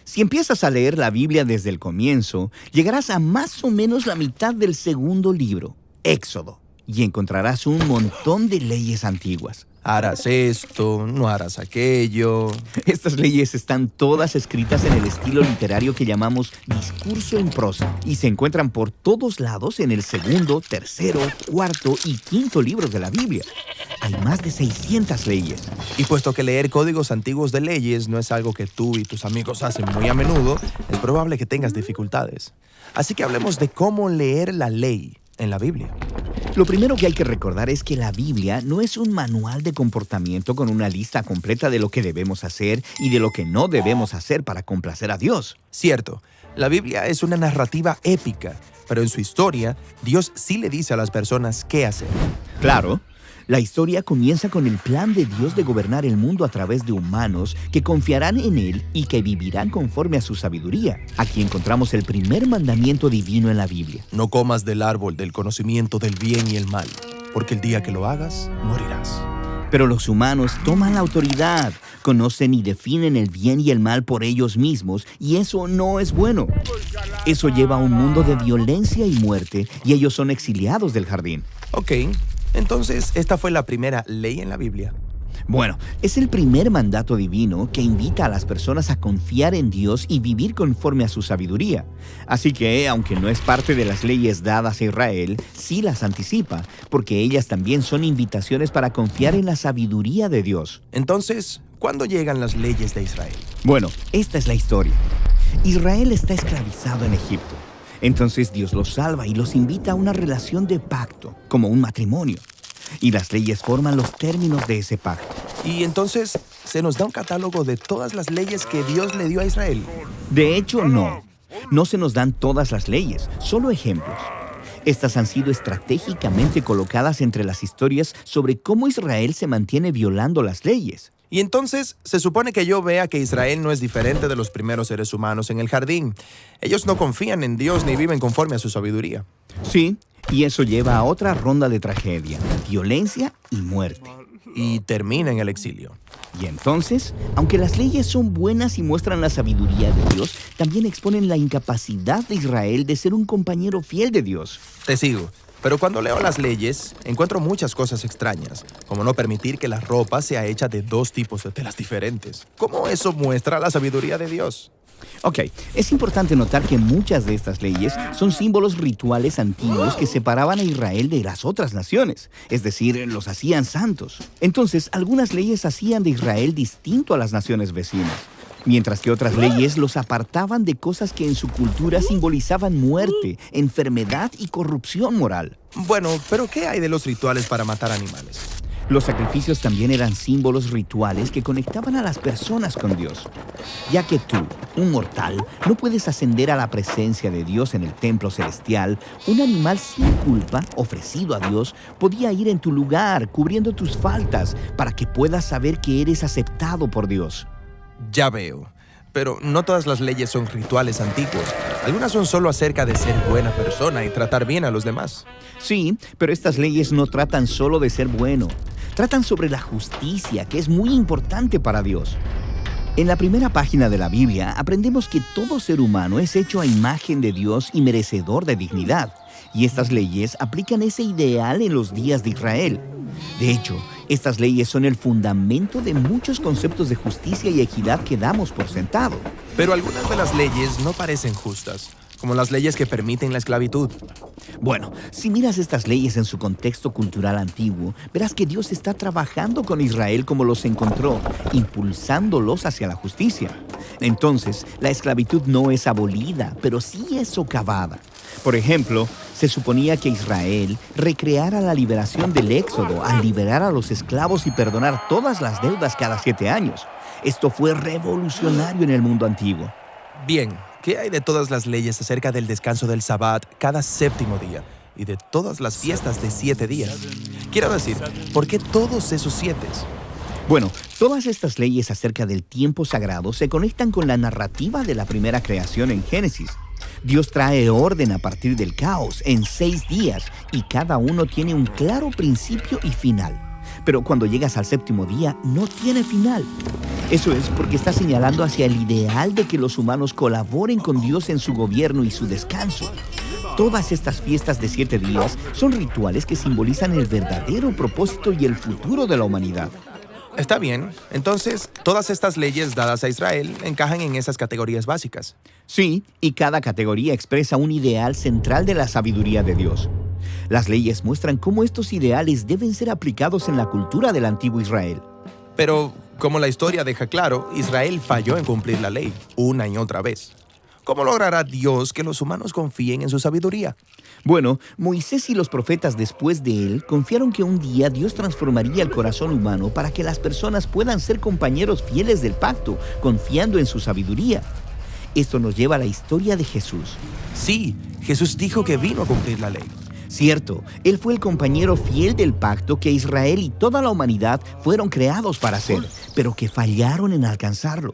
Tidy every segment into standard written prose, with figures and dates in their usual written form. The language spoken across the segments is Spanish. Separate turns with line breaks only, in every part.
Si empiezas a leer la Biblia desde el comienzo, llegarás a más o menos la mitad del segundo libro, Éxodo, y encontrarás un montón de leyes antiguas.
Harás esto, no harás aquello.
Estas leyes están todas escritas en el estilo literario que llamamos discurso en prosa y se encuentran por todos lados en el segundo, tercero, cuarto y quinto libros de la Biblia. Hay más de 600 leyes.
Y puesto que leer códigos antiguos de leyes no es algo que tú y tus amigos hacen muy a menudo, es probable que tengas dificultades. Así que hablemos de cómo leer la ley en la Biblia.
Lo primero que hay que recordar es que la Biblia no es un manual de comportamiento con una lista completa de lo que debemos hacer y de lo que no debemos hacer para complacer a Dios.
Cierto, la Biblia es una narrativa épica, pero en su historia, Dios sí le dice a las personas qué hacer.
Claro, la historia comienza con el plan de Dios de gobernar el mundo a través de humanos que confiarán en Él y que vivirán conforme a su sabiduría. Aquí encontramos el primer mandamiento divino en la Biblia.
No comas del árbol del conocimiento del bien y el mal, porque el día que lo hagas, morirás.
Pero los humanos toman la autoridad, conocen y definen el bien y el mal por ellos mismos, y eso no es bueno. Eso lleva a un mundo de violencia y muerte, y ellos son exiliados del jardín.
Ok, entonces esta fue la primera ley en la Biblia.
Bueno, es el primer mandato divino que invita a las personas a confiar en Dios y vivir conforme a su sabiduría. Así que, aunque no es parte de las leyes dadas a Israel, sí las anticipa, porque ellas también son invitaciones para confiar en la sabiduría de Dios.
Entonces, ¿cuándo llegan las leyes de Israel?
Bueno, esta es la historia. Israel está esclavizado en Egipto. Entonces Dios los salva y los invita a una relación de pacto, como un matrimonio. Y las leyes forman los términos de ese pacto.
Y entonces, ¿se nos da un catálogo de todas las leyes que Dios le dio a Israel?
De hecho, no. No se nos dan todas las leyes, solo ejemplos. Estas han sido estratégicamente colocadas entre las historias sobre cómo Israel se mantiene violando las leyes.
Y entonces, se supone que yo vea que Israel no es diferente de los primeros seres humanos en el jardín. Ellos no confían en Dios ni viven conforme a su sabiduría.
Sí, y eso lleva a otra ronda de tragedia, violencia y muerte.
Y termina en el exilio.
Y entonces, aunque las leyes son buenas y muestran la sabiduría de Dios, también exponen la incapacidad de Israel de ser un compañero fiel de Dios.
Te sigo. Pero cuando leo las leyes, encuentro muchas cosas extrañas, como no permitir que la ropa sea hecha de 2 tipos de telas diferentes. ¿Cómo eso muestra la sabiduría de Dios?
Ok, es importante notar que muchas de estas leyes son símbolos rituales antiguos que separaban a Israel de las otras naciones, es decir, los hacían santos. Entonces, algunas leyes hacían de Israel distinto a las naciones vecinas, mientras que otras leyes los apartaban de cosas que en su cultura simbolizaban muerte, enfermedad y corrupción moral.
Bueno, pero ¿qué hay de los rituales para matar animales?
Los sacrificios también eran símbolos rituales que conectaban a las personas con Dios, ya que tú, un mortal, no puedes ascender a la presencia de Dios en el templo celestial. Un animal sin culpa, ofrecido a Dios, podía ir en tu lugar, cubriendo tus faltas, para que puedas saber que eres aceptado por Dios.
Ya veo. Pero no todas las leyes son rituales antiguos. Algunas son solo acerca de ser buena persona y tratar bien a los demás.
Sí, pero estas leyes no tratan solo de ser bueno. Tratan sobre la justicia, que es muy importante para Dios. En la primera página de la Biblia aprendemos que todo ser humano es hecho a imagen de Dios y merecedor de dignidad. Y estas leyes aplican ese ideal en los días de Israel. De hecho, estas leyes son el fundamento de muchos conceptos de justicia y equidad que damos por sentado.
Pero algunas de las leyes no parecen justas, como las leyes que permiten la esclavitud.
Bueno, si miras estas leyes en su contexto cultural antiguo, verás que Dios está trabajando con Israel como los encontró, impulsándolos hacia la justicia. Entonces, la esclavitud no es abolida, pero sí es socavada. Por ejemplo, se suponía que Israel recreara la liberación del Éxodo al liberar a los esclavos y perdonar todas las deudas cada 7 años. Esto fue revolucionario en el mundo antiguo.
Bien, ¿qué hay de todas las leyes acerca del descanso del Sabbat cada 7º día y de todas las fiestas de 7 días? Quiero decir, ¿por qué todos esos 7?
Bueno, todas estas leyes acerca del tiempo sagrado se conectan con la narrativa de la primera creación en Génesis. Dios trae orden a partir del caos en 6 días y cada uno tiene un claro principio y final. pero cuando llegas al séptimo día no tiene final. Eso es porque está señalando hacia el ideal de que los humanos colaboren con Dios en su gobierno y su descanso. Todas estas fiestas de 7 días son rituales que simbolizan el verdadero propósito y el futuro de la humanidad.
Está bien. Entonces, todas estas leyes dadas a Israel encajan en esas categorías básicas.
Sí, y cada categoría expresa un ideal central de la sabiduría de Dios. Las leyes muestran cómo estos ideales deben ser aplicados en la cultura del antiguo Israel.
Pero, como la historia deja claro, Israel falló en cumplir la ley una y otra vez. ¿Cómo logrará Dios que los humanos confíen en su sabiduría?
Bueno, Moisés y los profetas después de él confiaron que un día Dios transformaría el corazón humano para que las personas puedan ser compañeros fieles del pacto, confiando en su sabiduría. Esto nos lleva a la historia de Jesús.
Sí, Jesús dijo que vino a cumplir la ley.
Cierto, Él fue el compañero fiel del pacto que Israel y toda la humanidad fueron creados para hacer, pero que fallaron en alcanzarlo.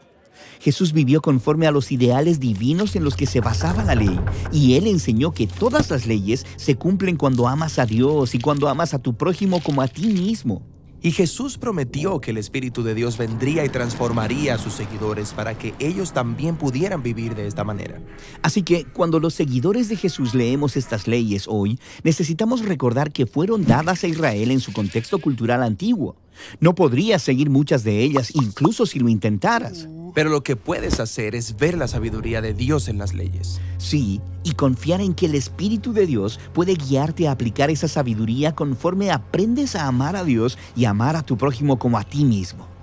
Jesús vivió conforme a los ideales divinos en los que se basaba la ley, y Él enseñó que todas las leyes se cumplen cuando amas a Dios y cuando amas a tu prójimo como a ti mismo.
Y Jesús prometió que el Espíritu de Dios vendría y transformaría a sus seguidores para que ellos también pudieran vivir de esta manera.
Así que cuando los seguidores de Jesús leemos estas leyes hoy, necesitamos recordar que fueron dadas a Israel en su contexto cultural antiguo. No podrías seguir muchas de ellas, incluso si lo intentaras.
Pero lo que puedes hacer es ver la sabiduría de Dios en las leyes.
Sí, y confiar en que el Espíritu de Dios puede guiarte a aplicar esa sabiduría conforme aprendes a amar a Dios y amar a tu prójimo como a ti mismo.